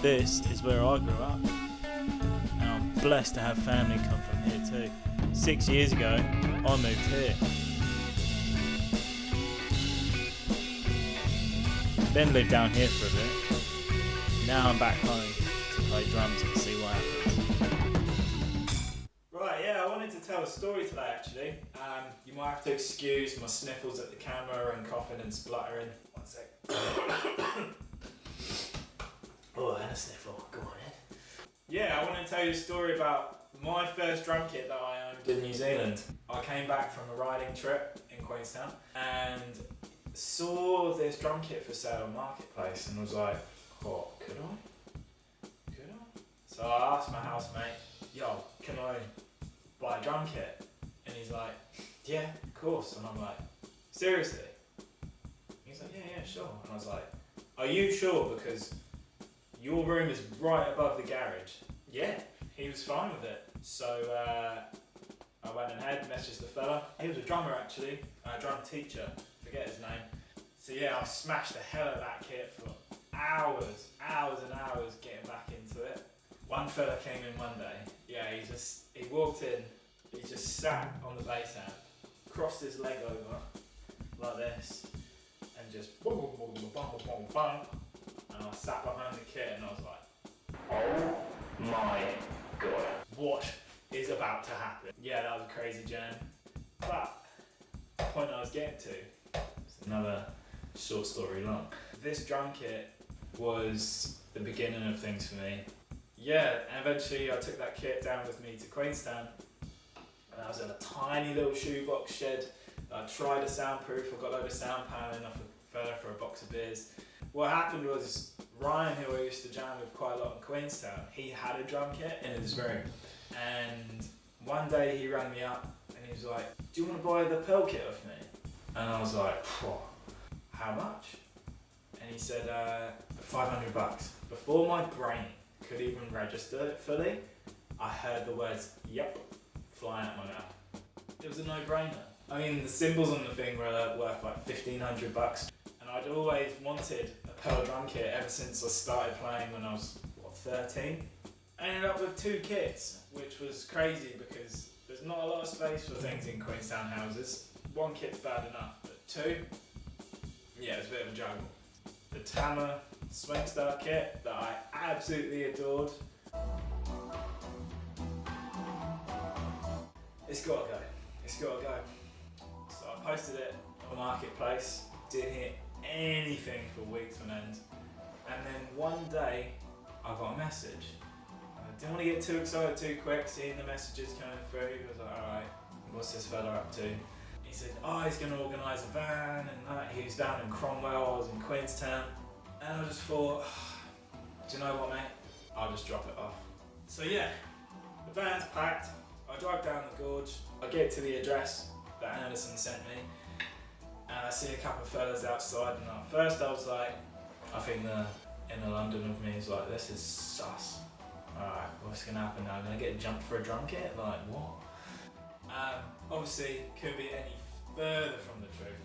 This is where I grew up, and I'm blessed to have family come from here too. 6 years ago, I moved here. Then lived down here for a bit. Now I'm back home to play drums and see what happens. Right, yeah, I wanted to tell a story today actually. You might have to excuse my sniffles at the camera and coughing and spluttering. One sec. Oh, and a sniffle. Go on in. Yeah, I want to tell you a story about my first drum kit that I owned in New Zealand. I came back from a riding trip in Queenstown and saw this drum kit for sale on Marketplace and was like, oh, could I? So I asked my housemate, yo, can I buy a drum kit? And he's like, yeah, of course. And I'm like, seriously? He's like, yeah, sure. And I was like, are you sure? Because your room is right above the garage. Yeah, he was fine with it. So I went ahead, messaged the fella. He was a drummer actually, a drum teacher, forget his name. So yeah, I smashed the hell out of that kit for hours and hours getting back into it. One fella came in one day, yeah, he walked in, he just sat on the bass amp, crossed his leg over, like this, and just boom, boom, boom, boom, boom, boom, boom. And I sat behind the kit and I was like, oh my god, what is about to happen? Yeah, that was a crazy jam. But the point I was getting to, it's another short story long. This drum kit was the beginning of things for me. Yeah, and eventually I took that kit down with me to Queenstown and I was in a tiny little shoebox shed. I tried a soundproof, I got a load of sound paneling off a fella for a box of beers. What happened was Ryan, who I used to jam with quite a lot in Queenstown, he had a drum kit in his room. And one day he rang me up and he was like, do you want to buy the Pearl kit off me? And I was like, how much? And he said, $500. Before my brain could even register it fully, I heard the words, yep, fly out my mouth. It was a no-brainer. I mean, the cymbals on the thing were worth like $1,500. And I'd always wanted a Pearl drum kit ever since I started playing when I was, 13? I ended up with two kits, which was crazy because there's not a lot of space for things in Queenstown houses. One kit's bad enough, but two, yeah, it's a bit of a juggle. The Tama Swingstar kit that I absolutely adored. It's gotta go. So I posted it on Marketplace, didn't hit anything for weeks on end. And then one day, I got a message. I didn't want to get too excited too quick, seeing the messages coming through. I was like, alright, what's this fella up to? He said, he's going to organise a van and that. He was down in Cromwell, I was in Queenstown. And I just thought, do you know what, mate? I'll just drop it off. So yeah, the van's packed. I drive down the gorge. I get to the address that Anderson sent me. And I see a couple of fellas outside. And at first I was like, I think the inner London of me is like, this is sus. Alright, what's going to happen now? I'm going to get jumped for a drum kit? Like, what? Obviously, couldn't be any further from the truth.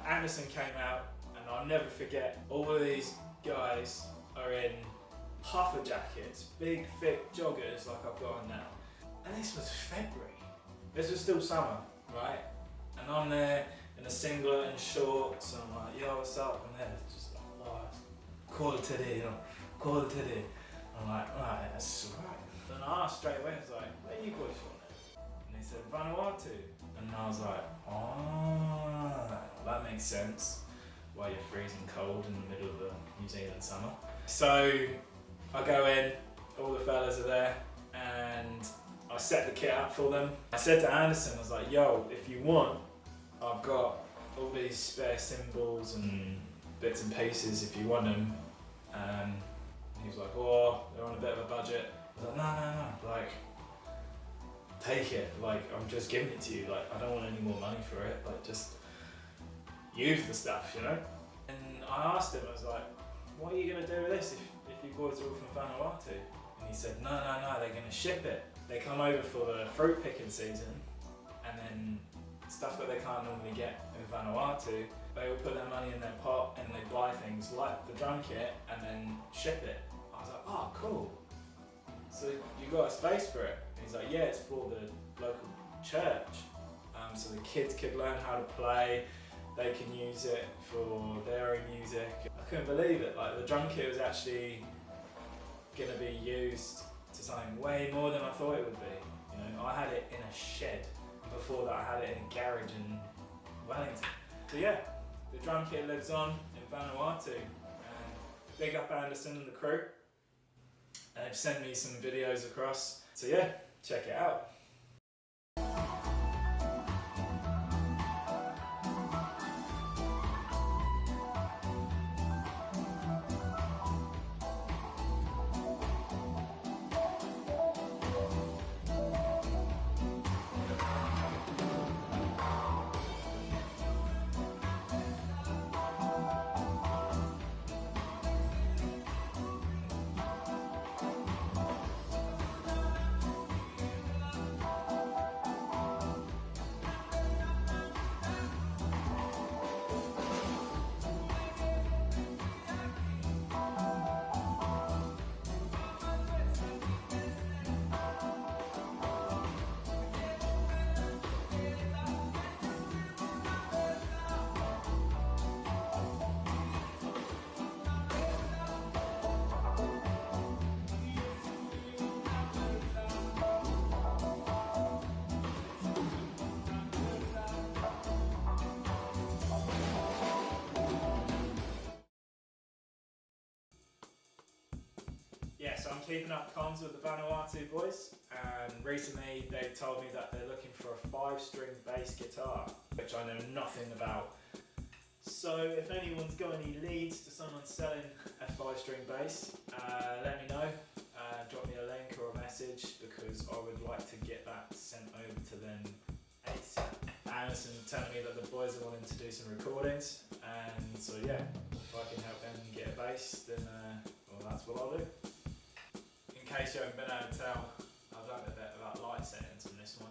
Anderson came out, and I'll never forget, all of these guys are in puffer jackets, big, thick joggers like I've got on now. And this was February. This was still summer, right? And I'm there in a singlet and shorts, and I'm like, yo, what's up? And they're just like, what? Call it today, call it today. I'm like, alright, that's alright. And I asked straight away, I was like, where are you boys from then? And they said, Vanuatu. And I was like, that makes sense. Why you're freezing cold in the middle of the New Zealand summer. So I go in, all the fellas are there, and I set the kit up for them. I said to Anderson, I was like, yo, if you want, I've got all these spare cymbals and bits and pieces if you want them. He was like, they're on a bit of a budget. I was like, no, like, take it, like, I'm just giving it to you, like, I don't want any more money for it, like, just use the stuff, you know? And I asked him, I was like, what are you going to do with this if you boys are all from Vanuatu? And he said, no, they're going to ship it. They come over for the fruit picking season, and then stuff that they can't normally get in Vanuatu, they all put their money in their pot and they buy things like the drum kit and then ship it. I was like, oh cool. So you got a space for it? And he's like, yeah, it's for the local church. So the kids could learn how to play, they can use it for their own music. I couldn't believe it, like the drum kit was actually going to be used to something way more than I thought it would be. You know, I had it in a shed. Before that I had it in a garage in Wellington. So yeah, the drum kit lives on in Vanuatu. And big up Anderson and the crew. They've sent me some videos across. So yeah, check it out. Yeah, so I'm keeping up comms with the Vanuatu boys, and recently they've told me that they're looking for a 5-string bass guitar, which I know nothing about. So if anyone's got any leads to someone selling a 5-string bass, let me know. Drop me a link or a message, because I would like to get that sent over to them ASAP. Anderson telling me that the boys are wanting to do some recordings, and so yeah, if I can help them get a bass, then well, that's what I'll do. In case you haven't been able to tell, I've learned a bit about light settings on this one.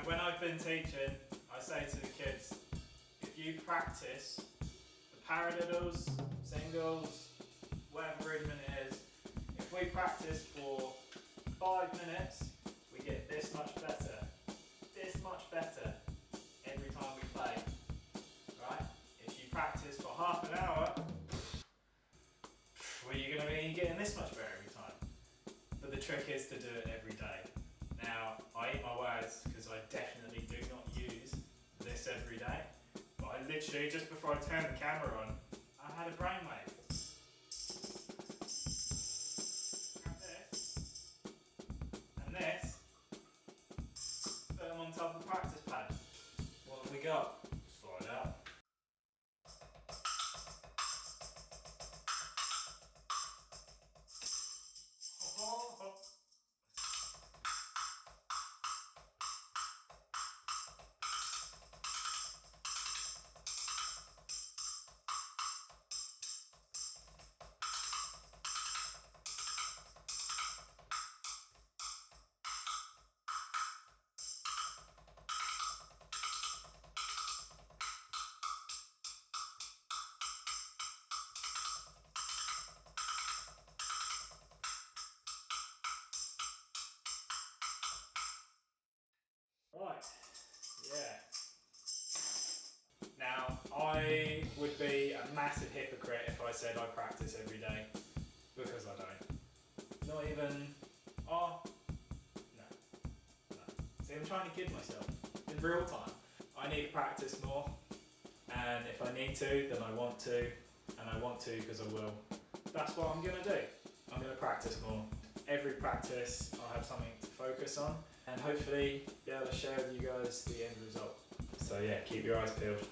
When I've been teaching, I say to the kids, if you practice the paradiddles, singles, whatever rhythm it is, if we practice for 5 minutes, we get this much better every time we play, right? If you practice for half an hour, well, you're going to be getting this much better every time. But the trick is to do it every day. Now, I eat my words because I definitely do not use this every day, but I literally, just before I turned the camera on, I had a brainwave. Grab this, and this, put them on top of the practice pad. What have we got? Let's find out. Yeah. Now, I would be a massive hypocrite if I said I practice every day, because I don't. Not even, no. See, I'm trying to kid myself in real time. I need to practice more, and if I need to, then I want to, and I want to because I will. That's what I'm going to do. I'm going to practice more. Every practice I'll have something to focus on, and hopefully be able to share with you guys the end result. So yeah, keep your eyes peeled.